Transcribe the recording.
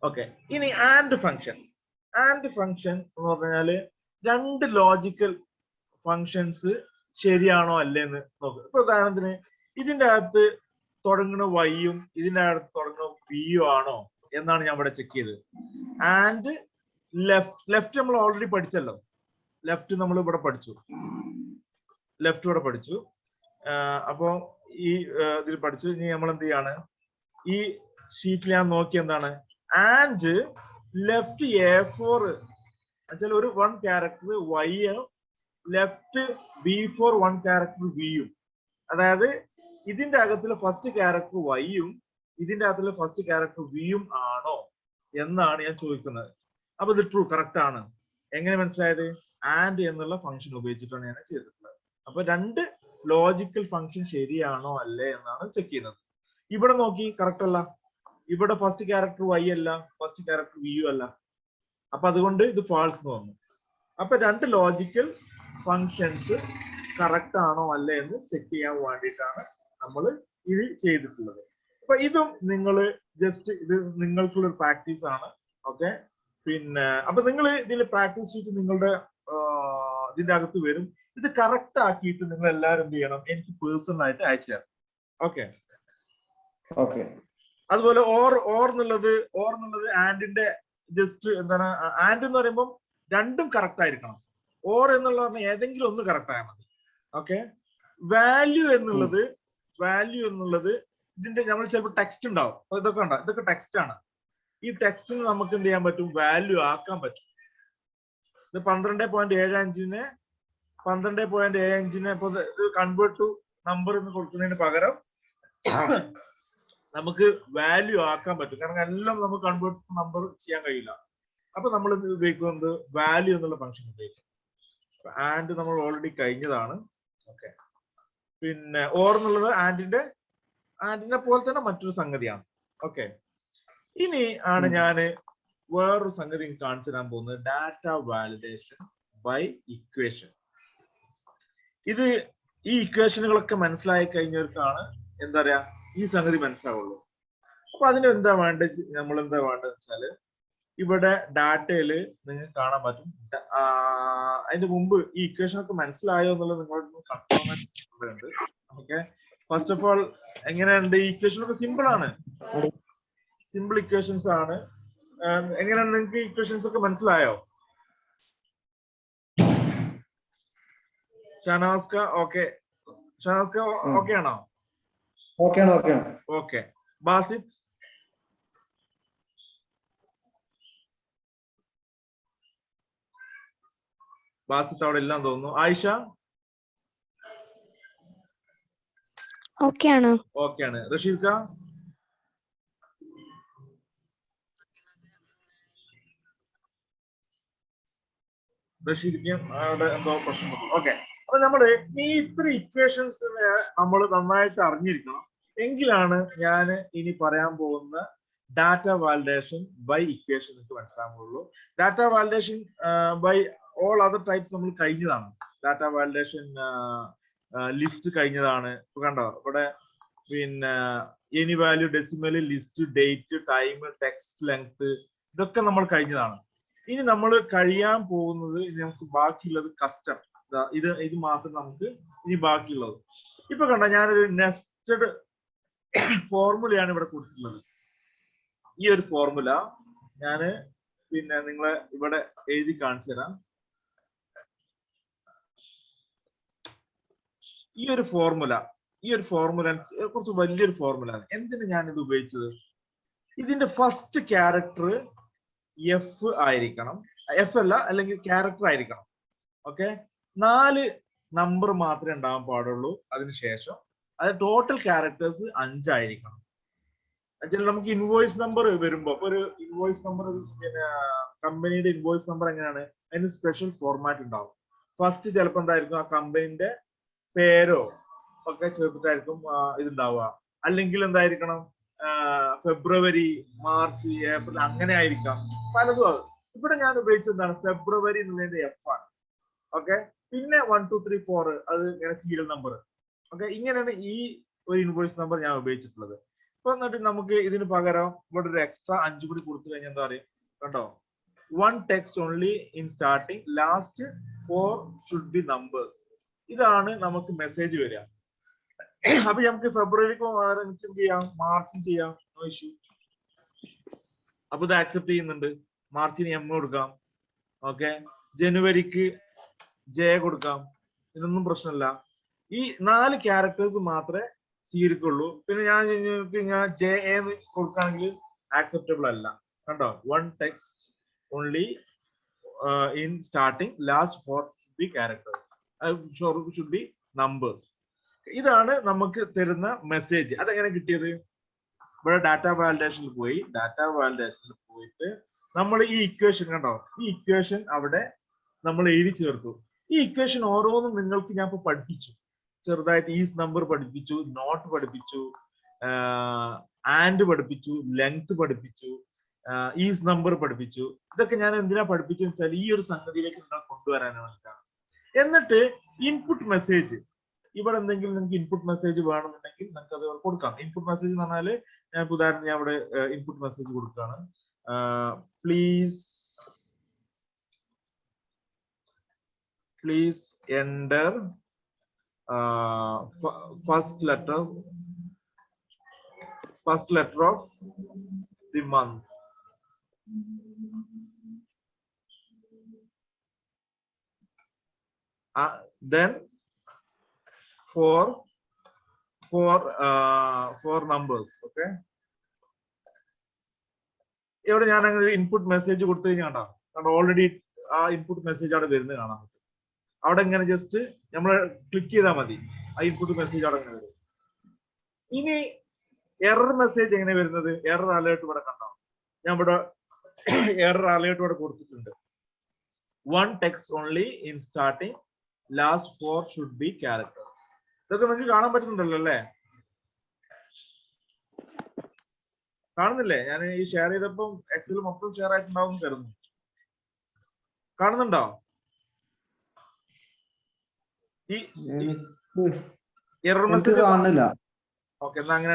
Okay, ഇനി and function. And function എന്ന് പറഞ്ഞാല് രണ്ട് ലോജിക്കൽ ഫങ്ഷൻസ് ശരിയാണോ അല്ലേന്ന് നോക്കുക. ഇപ്പൊ ഉദാഹരണത്തിന് ഇതിന്റെ അകത്ത് തുടങ്ങുന്ന വൈയും ഇതിന്റെ അകത്ത് തുടങ്ങുന്ന വിയും ആണോ എന്നാണ് ഞാൻ ഇവിടെ ചെക്ക് ചെയ്തത്. ആൻഡ് ലെഫ്റ്റ് നമ്മൾ ഓൾറെഡി പഠിച്ചല്ലോ. ലെഫ്റ്റ് നമ്മൾ ഇവിടെ പഠിച്ചു. അപ്പോ ഈ ഇതിൽ പഠിച്ചു. ഇനി നമ്മൾ എന്ത് ചെയ്യാണ്, ഈ ഷീറ്റിൽ ഞാൻ നോക്കി എന്താണ് ആൻഡ് ലെഫ്റ്റ് A4 എന്നുവെച്ചാൽ ഒരു 1 character Y, left B4 1 character വിയും. അതായത് ഇതിന്റെ അകത്തിലെ ഫസ്റ്റ് ക്യാരക്ടർ വൈയും ഇതിന്റെ അകത്തിലെ ഫസ്റ്റ് ക്യാരക്ടർ വിയും ആണോ എന്നാണ് ഞാൻ ചോദിക്കുന്നത്. അപ്പൊ ഇത് ട്രൂ, കറക്റ്റ് ആണ്. എങ്ങനെ മനസ്സിലായത്? ആൻഡ് എന്നുള്ള ഫംഗ്ഷൻ ഉപയോഗിച്ചിട്ടാണ് ഞാൻ ചെയ്തിട്ടുള്ളത്. അപ്പൊ രണ്ട് ലോജിക്കൽ ഫംഗ്ഷൻ ശരിയാണോ അല്ലേ എന്നാണ് ചെക്ക് ചെയ്യുന്നത്. ഇവിടെ നോക്കി, കറക്റ്റ് അല്ല. ഇവിടെ ഫസ്റ്റ് ക്യാരക്ടർ വൈ അല്ല, ഫസ്റ്റ് ക്യാരക്ടർ വിയും അല്ല. അപ്പൊ അതുകൊണ്ട് ഇത് ഫാൾസ് എന്ന് വന്നു. അപ്പൊ രണ്ട് ലോജിക്കൽ ഫങ്ഷൻസ് കറക്റ്റ് ആണോ അല്ലേ എന്ന് ചെക്ക് ചെയ്യാൻ വേണ്ടിയിട്ടാണ് നമ്മൾ ഇത് ചെയ്തിട്ടുള്ളത്. അപ്പൊ ഇതും നിങ്ങൾ ജസ്റ്റ് ഇത് നിങ്ങൾക്കുള്ള ഒരു പ്രാക്ടീസ് ആണ്. ഓക്കെ, പിന്നെ അപ്പൊ നിങ്ങൾ ഇതിൽ പ്രാക്ടീസ് ഷീറ്റ് നിങ്ങളുടെ ഇതിന്റെ അകത്ത് വരും. ഇത് കറക്റ്റ് ആക്കിയിട്ട് നിങ്ങൾ എല്ലാവരും എന്ത് ചെയ്യണം, എനിക്ക് പേഴ്സണൽ ആയിട്ട് അയച്ചു തരണം. ഓക്കെ. അതുപോലെ ഓർ എന്നുള്ളത് ആൻഡിന്റെ ജസ്റ്റ് എന്താണ്, ആൻഡ് എന്ന് പറയുമ്പോൾ രണ്ടും കറക്റ്റ് ആയിരിക്കണം. ഓർ എന്നുള്ള പറഞ്ഞാൽ ഏതെങ്കിലും ഒന്ന് കറക്റ്റ് ആയാൽ മതി. ഓക്കെ. വാല്യൂ എന്നുള്ളത് ഇതിന്റെ നമ്മൾ ചിലപ്പോൾ ടെക്സ്റ്റ് ഉണ്ടാവും. അപ്പൊ ഇതൊക്കെ ഉണ്ടാവും, ഇതൊക്കെ ടെക്സ്റ്റ് ആണ്. ഈ ടെക്സ്റ്റിന് നമുക്ക് എന്ത് ചെയ്യാൻ പറ്റും, വാല്യൂ ആക്കാൻ പറ്റും. ഇത് 12.75 ഇപ്പൊ ഇത് കൺവേർട്ട് ടു നമ്പർ എന്ന് കൊടുക്കുന്നതിന് പകരം നമുക്ക് വാല്യൂ ആക്കാൻ പറ്റും. കാരണം എല്ലാം നമുക്ക് കൺവേർട്ട് ടു നമ്പർ ചെയ്യാൻ കഴിയില്ല. അപ്പൊ നമ്മൾ ഉപയോഗിക്കുന്നത് വാല്യൂ എന്നുള്ള ഫംഗ്ഷൻ ഉപയോഗിക്കും. ആൻഡ് നമ്മൾ ഓൾറെഡി കഴിഞ്ഞതാണ്. ഓക്കെ. പിന്നെ ഓർ എന്നുള്ളത് ആൻഡിന്റെ പോലെ തന്നെ മറ്റൊരു സംഗതിയാണ്. ഓക്കെ. ഇനി ആണ് ഞാൻ വേറൊരു സംഗതി കാണിച്ചു തരാൻ പോകുന്നത്, ഡാറ്റ വാലിഡേഷൻ ബൈ ഇക്വേഷൻ. ഇത് ഈ ഇക്വേഷനുകളൊക്കെ മനസ്സിലായി കഴിഞ്ഞവർക്കാണ് എന്താ പറയാ ഈ സംഗതി മനസ്സിലാവുള്ളൂ. അപ്പൊ അതിന് എന്താ വേണ്ടത്, നമ്മൾ എന്താ വേണ്ടത് വെച്ചാല് ഇവിടെ ഡാറ്റയില് നിങ്ങൾക്ക് കാണാൻ പറ്റും. അതിന്റെ മുമ്പ് ഈ ഇക്വേഷൻ ഒക്കെ മനസ്സിലായോ എന്നുള്ളത് നിങ്ങളോട് കൺഫേം ഉണ്ട്. ഓക്കെ. ഫസ്റ്റ് ഓഫ് ഓൾ എങ്ങനെയുണ്ട്, ഈ ഇക്വേഷൻ ഒക്കെ സിമ്പിൾ ആണ്, സിമ്പിൾ ഇക്വേഷൻസ് ആണ്. എങ്ങനെയാണ് നിങ്ങൾക്ക് ഇക്വേഷൻസ് ഒക്കെ മനസ്സിലായോ? ഷനാസ്ക ഓക്കെ, ഷനാസ്ക ഓക്കെ ആണോ? ഓക്കെ. ബാസിത്ത് അവിടെ ഇല്ലാന്ന് തോന്നുന്നു. ആയിഷ ഓക്കെ ആണ്. റഷീദ് അവിടെ എന്തോ പ്രശ്നം. ഓക്കെ. അപ്പൊ നമ്മള് ഈ ഇത്ര ഇക്വേഷൻസ് നമ്മൾ നന്നായിട്ട് അറിഞ്ഞിരിക്കണം. എങ്കിലാണ് ഞാൻ ഇനി പറയാൻ പോകുന്ന ഡാറ്റ വാലിഡേഷൻ ബൈ ഇക്വേഷൻ നിങ്ങൾക്ക് മനസ്സിലാവുള്ളൂ. Data validation by all other types നമ്മൾ കഴിഞ്ഞതാണ്. ഡാറ്റ വാലിഡേഷൻ ലിസ്റ്റ് കഴിഞ്ഞതാണ്. കണ്ടോ ഇവിടെ, പിന്നെ any value, decimal, list, date, time, text length, ഇതൊക്കെ നമ്മൾ കഴിഞ്ഞതാണ്. ഇനി നമ്മൾ കഴിയാൻ പോകുന്നത്, നമുക്ക് ബാക്കിയുള്ളത് കസ്റ്റം. ഇത് മാത്രം നമുക്ക് ഇനി ബാക്കിയുള്ളത്. ഇപ്പൊ കണ്ടോ, ഞാനൊരു നെസ്റ്റഡ് ഫോർമുലയാണ് ഇവിടെ കൊടുത്തിട്ടുള്ളത്. ഈ ഒരു ഫോർമുല ഞാന് പിന്നെ നിങ്ങളെ ഇവിടെ എഴുതി കാണിച്ചു തരാം. ഈ ഒരു ഫോർമുല കുറച്ച് വലിയൊരു ഫോർമുലയാണ്. എന്തിന് ഞാൻ ഇത് ഉപയോഗിച്ചത്, ഇതിന്റെ ഫസ്റ്റ് ക്യാരക്ടർ എഫ് ആയിരിക്കണം, എഫ് അല്ല, അല്ലെങ്കിൽ ക്യാരക്ടർ ആയിരിക്കണം. ഓക്കെ. 4 നമ്പർ മാത്രമേ ഉണ്ടാവാൻ പാടുള്ളൂ. അതിനുശേഷം അത് ടോട്ടൽ ക്യാരക്ടേഴ്സ് 5 ആയിരിക്കണം. നമുക്ക് ഇൻവോയ്സ് നമ്പർ വരുമ്പോ, ഒരു ഇൻവോയ്സ് നമ്പർ, പിന്നെ കമ്പനിയുടെ ഇൻവോയ്സ് നമ്പർ എങ്ങനെയാണ്, അതിന് സ്പെഷ്യൽ ഫോർമാറ്റ് ഉണ്ടാവും. ഫസ്റ്റ് ചിലപ്പോൾ എന്തായിരിക്കും, ആ കമ്പനിന്റെ പേരോ ഒക്കെ ചേർത്തിട്ടായിരിക്കും ഇതുണ്ടാവുക. അല്ലെങ്കിൽ എന്തായിരിക്കണം, ഫെബ്രുവരി, മാർച്ച്, ഏപ്രിൽ അങ്ങനെ ആയിരിക്കാം, പലതും. ഇവിടെ ഞാൻ ഉപയോഗിച്ചത് എന്താണ്, ഫെബ്രുവരി എന്നുള്ളതിന്റെ എഫ് ആണ്. ഓക്കെ. പിന്നെ 1 2 3 4 അത് ഇങ്ങനെ സീരിയൽ നമ്പർ. ഓക്കെ. ഇങ്ങനെയാണ് ഈ ഒരു ഇൻവോയ്സ് നമ്പർ ഞാൻ ഉപയോഗിച്ചിട്ടുള്ളത്. ഇപ്പൊ എന്നിട്ട് നമുക്ക് ഇതിന് പകരം ഇവിടെ ഒരു എക്സ്ട്രാ 5 കൂടി കൊടുത്തു കഴിഞ്ഞാൽ എന്താ പറയും കണ്ടോ? 1 text only in starting, last 4 should be numbers. ഇതാണ് നമുക്ക് മെസ്സേജ് വരിക. അപ്പൊ നമുക്ക് ഫെബ്രുവരിക്ക് എനിക്ക് എന്ത് ചെയ്യാം, മാർച്ചും ചെയ്യാം, നോ ഇഷ്യൂ. അപ്പൊ ഇത് ആക്സെപ്റ്റ് ചെയ്യുന്നുണ്ട്. മാർച്ചിന് എം കൊടുക്കാം, ഓക്കെ. ജനുവരിക്ക് ജെ കൊടുക്കാം, ഇതൊന്നും പ്രശ്നമില്ല. ഈ 4 ക്യാരക്ടേഴ്സ് മാത്രമേ സ്വീകരിക്കുള്ളൂ. പിന്നെ ഞാൻ ജെ എന്ന് കൊടുക്കുകയാണെങ്കിൽ ആക്സെപ്റ്റബിൾ അല്ല. കണ്ടോ? 1 text only in starting, last 4 should be characters, should be numbers. ഇതാണ് നമുക്ക് തരുന്ന മെസ്സേജ്. അതെങ്ങനെ കിട്ടിയത്? ഇവിടെ ഡാറ്റ വാലിഡേഷനിൽ പോയിട്ട് നമ്മൾ ഈ ഇക്വേഷൻ കണ്ടോ, ഈ ഇക്വേഷൻ അവിടെ നമ്മൾ എഴുതി ചേർത്തു. ഈ ഇക്വേഷൻ ഓരോന്നും നിങ്ങൾക്ക് ഞാൻ ഇപ്പൊ പഠിപ്പിച്ചു ചെറുതായിട്ട്. ഈസ് നമ്പർ പഠിപ്പിച്ചു, നോട്ട് പഠിപ്പിച്ചു, ആൻഡ് പഠിപ്പിച്ചു, ലെങ്ത് പഠിപ്പിച്ചു, ഈസ് നമ്പർ പഠിപ്പിച്ചു. ഇതൊക്കെ ഞാൻ എന്തിനാ പഠിപ്പിച്ചെന്ന് വെച്ചാൽ ഈ ഒരു സംഗതിയിലേക്ക് നിങ്ങൾ കൊണ്ടുവരാനാണ്. എന്നിട്ട് ഇൻപുട്ട് മെസ്സേജ്, ഇവിടെ എന്തെങ്കിലും നിങ്ങൾക്ക് ഇൻപുട്ട് മെസ്സേജ് വേണമെന്നുണ്ടെങ്കിൽ നിങ്ങൾക്ക് അത് കൊടുക്കാം. ഇൻപുട്ട് മെസ്സേജ് എന്ന് പറഞ്ഞാൽ ഞാൻ ഉദാഹരണം ഞാൻ ഇവിടെ ഇൻപുട്ട് മെസ്സേജ് കൊടുക്കുകയാണ്. Please enter first letter of the month. Then four numbers, okay. ഇവിടെ ഞാൻ അങ്ങനെ ഇൻപുട്ട് മെസ്സേജ് കൊടുത്തു കഴിഞ്ഞാൽ കാരണം ഓൾറെഡി ആ ഇൻപുട്ട് മെസ്സേജ് അവിടെ വരുന്നത് കാണാൻ പറ്റും. അവിടെ ഇങ്ങനെ ജസ്റ്റ് നമ്മൾ ക്ലിക്ക് ചെയ്താൽ മതി, ആ ഇൻപുട്ട് മെസ്സേജ് അവിടെ ഇങ്ങനെ വരും. ഇനി എറർ മെസ്സേജ് എങ്ങനെ വരുന്നത്? എറർ അലേർട്ട് ഇവിടെ കണ്ടോ, ഞാൻ ഇവിടെ എറർ അലേർട്ട് ഇവിടെ കൊടുത്തിട്ടുണ്ട്. 1 text only in starting, last 4 should be characters. ഇതൊക്കെ നിങ്ങൾക്ക് കാണാൻ പറ്റുന്നുണ്ടല്ലോ അല്ലേ? കാണുന്നില്ലേ? ഞാൻ ഈ ഷെയർ ചെയ്തപ്പം എക്സൽ മൊത്തം ഷെയർ ആയിട്ടുണ്ടാവും കരുതുന്നു. കാണുന്നുണ്ടോ? ഈ എറർ മെസ്സേജ്? ഓക്കെ, എന്നാ അങ്ങനെ